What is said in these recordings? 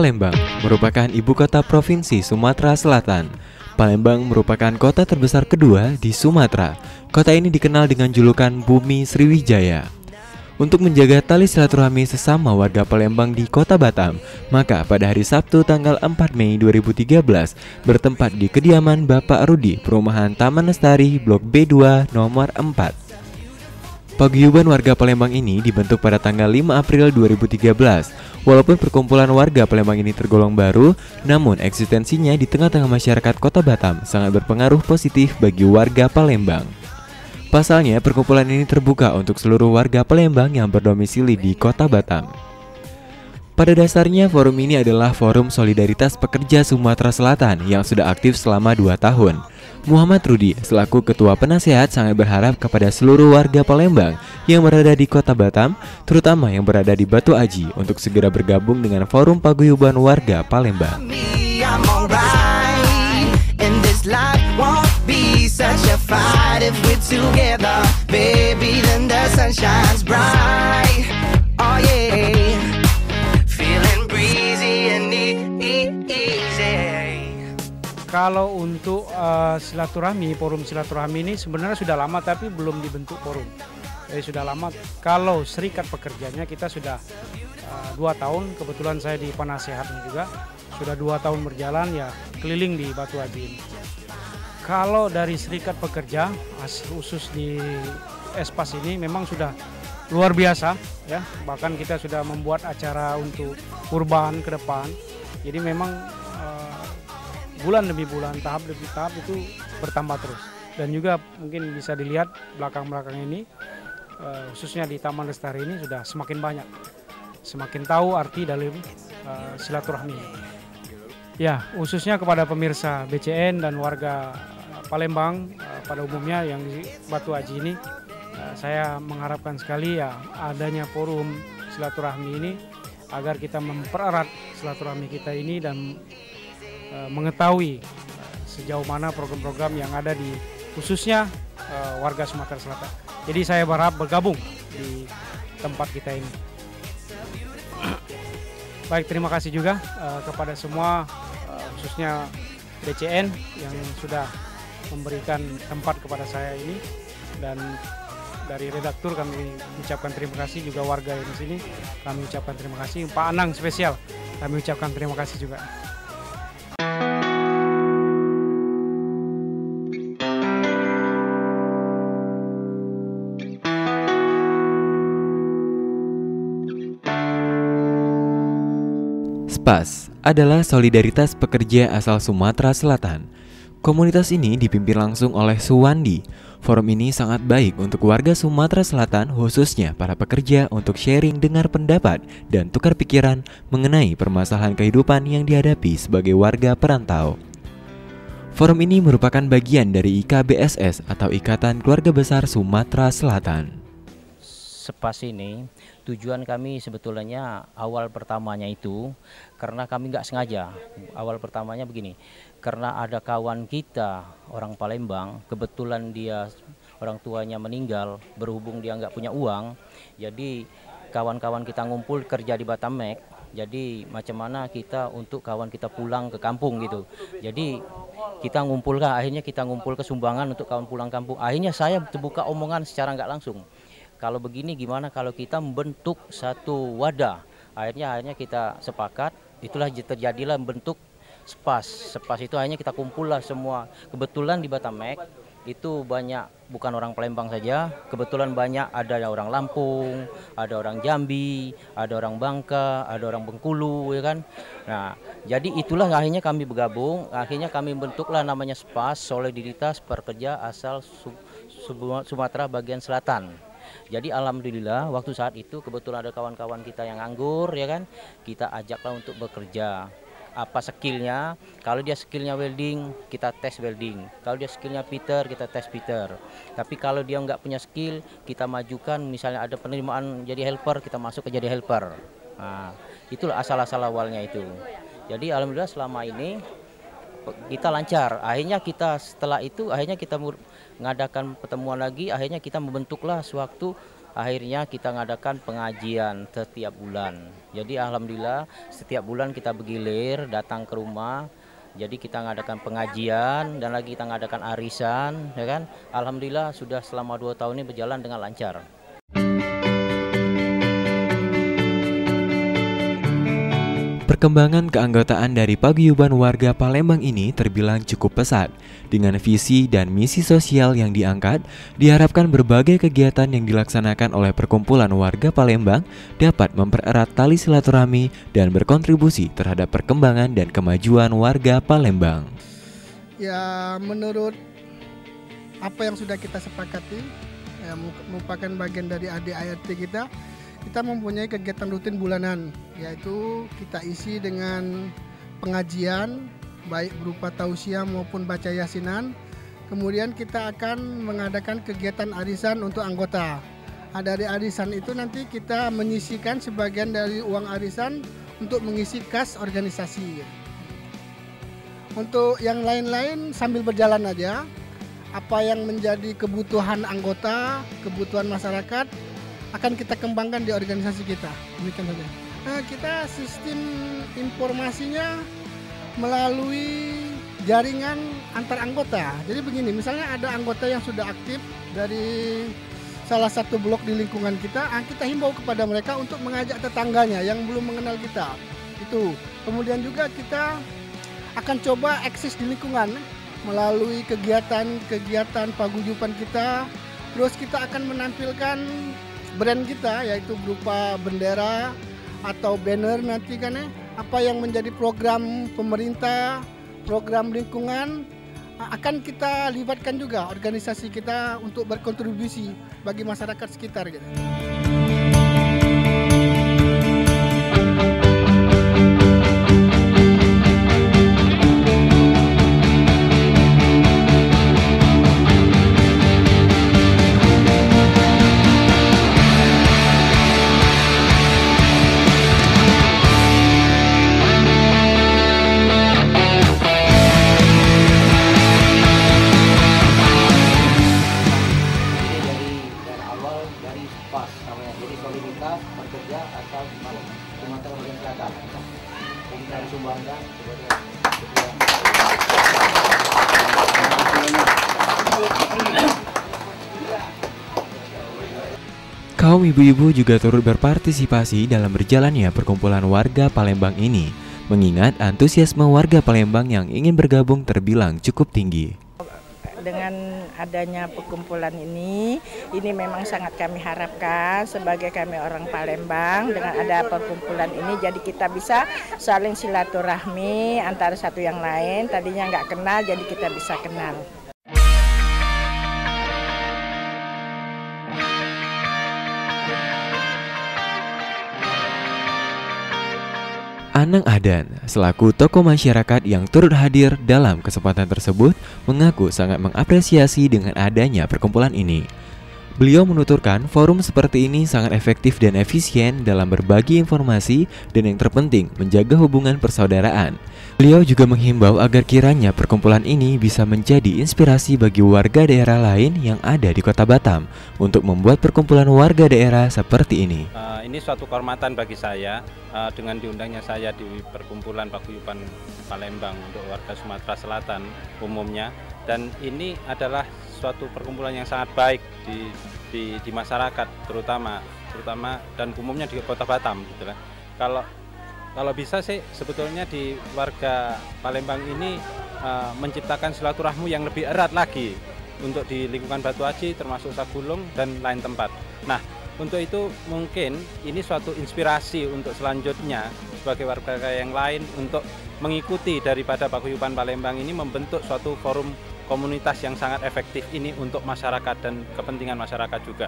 Palembang merupakan ibu kota provinsi Sumatera Selatan. Palembang merupakan kota terbesar kedua di Sumatera. Kota ini dikenal dengan julukan Bumi Sriwijaya. Untuk menjaga tali silaturahmi sesama warga Palembang di Kota Batam, maka pada hari Sabtu tanggal 4 Mei 2013 bertempat di kediaman Bapak Rudi, Perumahan Taman Lestari, Blok B2 nomor 4. Paguyuban warga Palembang ini dibentuk pada tanggal 5 April 2013. Walaupun perkumpulan warga Palembang ini tergolong baru, namun eksistensinya di tengah-tengah masyarakat Kota Batam sangat berpengaruh positif bagi warga Palembang. Pasalnya, perkumpulan ini terbuka untuk seluruh warga Palembang yang berdomisili di Kota Batam. Pada dasarnya, forum ini adalah Forum Solidaritas Pekerja Sumatera Selatan yang sudah aktif selama 2 tahun. Muhammad Rudi, selaku Ketua Penasehat, sangat berharap kepada seluruh warga Palembang yang berada di Kota Batam, terutama yang berada di Batu Aji, untuk segera bergabung dengan Forum Paguyuban Warga Palembang. Kalau untuk silaturahmi, forum silaturahmi ini sebenarnya sudah lama tapi belum dibentuk forum. Jadi sudah lama. Kalau serikat pekerjanya kita sudah 2 tahun, kebetulan saya di penasehatnya juga. Sudah 2 tahun berjalan ya keliling di Batu Aji ini. Kalau dari serikat pekerja, khusus di Espas ini memang sudah luar biasa ya. Bahkan kita sudah membuat acara untuk kurban ke depan. Jadi memang bulan demi bulan, tahap demi tahap itu bertambah terus. Dan juga mungkin bisa dilihat belakang-belakang ini, khususnya di Taman Lestari ini sudah semakin banyak. Semakin tahu arti dari silaturahmi. Ya, khususnya kepada pemirsa BCN dan warga Palembang pada umumnya yang di Batu Aji ini, saya mengharapkan sekali ya adanya forum silaturahmi ini agar kita mempererat silaturahmi kita ini dan mengetahui sejauh mana program-program yang ada di khususnya warga Sumatera Selatan. Jadi saya berharap bergabung di tempat kita ini. Baik, terima kasih juga kepada semua khususnya BCN yang sudah memberikan tempat kepada saya ini, dan dari redaktur kami ucapkan terima kasih, juga warga yang di sini kami ucapkan terima kasih. Pak Anang spesial kami ucapkan terima kasih juga. SPAS adalah Solidaritas Pekerja asal Sumatera Selatan. Komunitas ini dipimpin langsung oleh Suwandi. Forum ini sangat baik untuk warga Sumatera Selatan, khususnya para pekerja, untuk sharing, dengar pendapat, dan tukar pikiran mengenai permasalahan kehidupan yang dihadapi sebagai warga perantau. Forum ini merupakan bagian dari IKBSS atau Ikatan Keluarga Besar Sumatera Selatan. SPAS ini tujuan kami sebetulnya awal pertamanya itu karena kami nggak sengaja. Awal pertamanya begini, karena ada kawan kita orang Palembang, kebetulan dia orang tuanya meninggal, berhubung dia nggak punya uang, jadi kawan-kawan kita ngumpul kerja di Batamek. Jadi macam mana kita untuk kawan kita pulang ke kampung gitu. Jadi kita ngumpulkan, akhirnya kita ngumpul ke sumbangan untuk kawan pulang kampung. Akhirnya saya terbuka omongan secara nggak langsung. Kalau begini gimana kalau kita membentuk satu wadah. Akhirnya kita sepakat, itulah terjadilah bentuk SPAS. SPAS itu akhirnya kita kumpul lah semua. Kebetulan di Batamek itu banyak, bukan orang Palembang saja, kebetulan banyak, ada orang Lampung, ada orang Jambi, ada orang Bangka, ada orang Bengkulu, ya kan. Nah, jadi itulah akhirnya kami bergabung, akhirnya kami bentuklah namanya SPAS, Solidaritas Pekerja asal Sumatera bagian Selatan. Jadi alhamdulillah waktu saat itu kebetulan ada kawan-kawan kita yang nganggur, ya kan, kita ajaklah untuk bekerja. Apa skillnya? Kalau dia skillnya welding, kita tes welding. Kalau dia skillnya fitter, kita tes fitter. Tapi kalau dia nggak punya skill, kita majukan, misalnya ada penerimaan jadi helper, kita masuk ke jadi helper. Nah, itulah asal-asal awalnya itu. Jadi alhamdulillah selama ini kita lancar. Akhirnya kita setelah itu akhirnya kita mengadakan pertemuan lagi, akhirnya kita membentuklah suatu Akhirnya kita ngadakan pengajian setiap bulan. Jadi alhamdulillah setiap bulan kita bergilir datang ke rumah. Jadi kita ngadakan pengajian dan lagi kita ngadakan arisan, ya kan? Alhamdulillah sudah selama 2 tahun ini berjalan dengan lancar. Perkembangan keanggotaan dari paguyuban warga Palembang ini terbilang cukup pesat. Dengan visi dan misi sosial yang diangkat, diharapkan berbagai kegiatan yang dilaksanakan oleh perkumpulan warga Palembang dapat mempererat tali silaturahmi dan berkontribusi terhadap perkembangan dan kemajuan warga Palembang. Ya, menurut apa yang sudah kita sepakati, ya, merupakan bagian dari ADART kita mempunyai kegiatan rutin bulanan, yaitu kita isi dengan pengajian, baik berupa tausiah maupun baca yasinan. Kemudian kita akan mengadakan kegiatan arisan untuk anggota. Dari arisan itu nanti kita menyisikan sebagian dari uang arisan untuk mengisi kas organisasi. Untuk yang lain-lain sambil berjalan aja, apa yang menjadi kebutuhan anggota, kebutuhan masyarakat, akan kita kembangkan di organisasi kita. Demikian saja. Nah, kita sistem informasinya melalui jaringan antar anggota. Jadi begini, misalnya ada anggota yang sudah aktif dari salah satu blok di lingkungan kita, kita himbau kepada mereka untuk mengajak tetangganya yang belum mengenal kita. Itu. Kemudian juga kita akan coba eksis di lingkungan melalui kegiatan paguyuban kita. Terus kita akan menampilkan brand kita, yaitu berupa bendera atau banner nanti kan ya, apa yang menjadi program pemerintah, program lingkungan, akan kita libatkan juga organisasi kita untuk berkontribusi bagi masyarakat sekitar gitu. Jadi soliditas bekerja asal Sumatera bagian selatan. Kita sumbangkan Kaum ibu-ibu juga turut berpartisipasi dalam berjalannya perkumpulan warga Palembang ini, mengingat antusiasme warga Palembang yang ingin bergabung terbilang cukup tinggi. Dengan adanya perkumpulan ini memang sangat kami harapkan sebagai kami orang Palembang. Dengan ada perkumpulan ini jadi kita bisa saling silaturahmi antara satu yang lain. Tadinya nggak kenal jadi kita bisa kenal. Anang Adan, selaku tokoh masyarakat yang turut hadir dalam kesempatan tersebut, mengaku sangat mengapresiasi dengan adanya perkumpulan ini. Beliau menuturkan forum seperti ini sangat efektif dan efisien dalam berbagi informasi dan yang terpenting menjaga hubungan persaudaraan. Beliau juga menghimbau agar kiranya perkumpulan ini bisa menjadi inspirasi bagi warga daerah lain yang ada di Kota Batam untuk membuat perkumpulan warga daerah seperti ini. Ini suatu kehormatan bagi saya dengan diundangnya saya di perkumpulan paguyuban Palembang untuk warga Sumatera Selatan umumnya, dan ini adalah suatu perkumpulan yang sangat baik di masyarakat terutama dan umumnya di Kota Batam gitu lah. Kalau bisa sih sebetulnya di warga Palembang ini menciptakan silaturahmi yang lebih erat lagi untuk di lingkungan Batu Aji termasuk Sagulung dan lain tempat. Nah, untuk itu mungkin ini suatu inspirasi untuk selanjutnya sebagai warga yang lain untuk mengikuti daripada paguyuban Palembang ini membentuk suatu forum komunitas yang sangat efektif ini untuk masyarakat dan kepentingan masyarakat juga.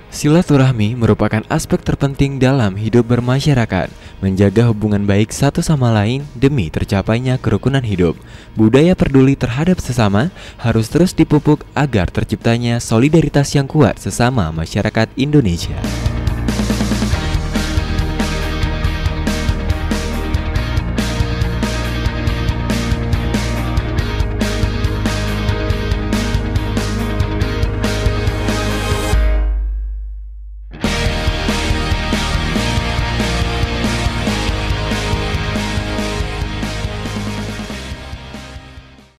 Silaturahmi merupakan aspek terpenting dalam hidup bermasyarakat, menjaga hubungan baik satu sama lain demi tercapainya kerukunan hidup. Budaya peduli terhadap sesama harus terus dipupuk agar terciptanya solidaritas yang kuat sesama masyarakat Indonesia.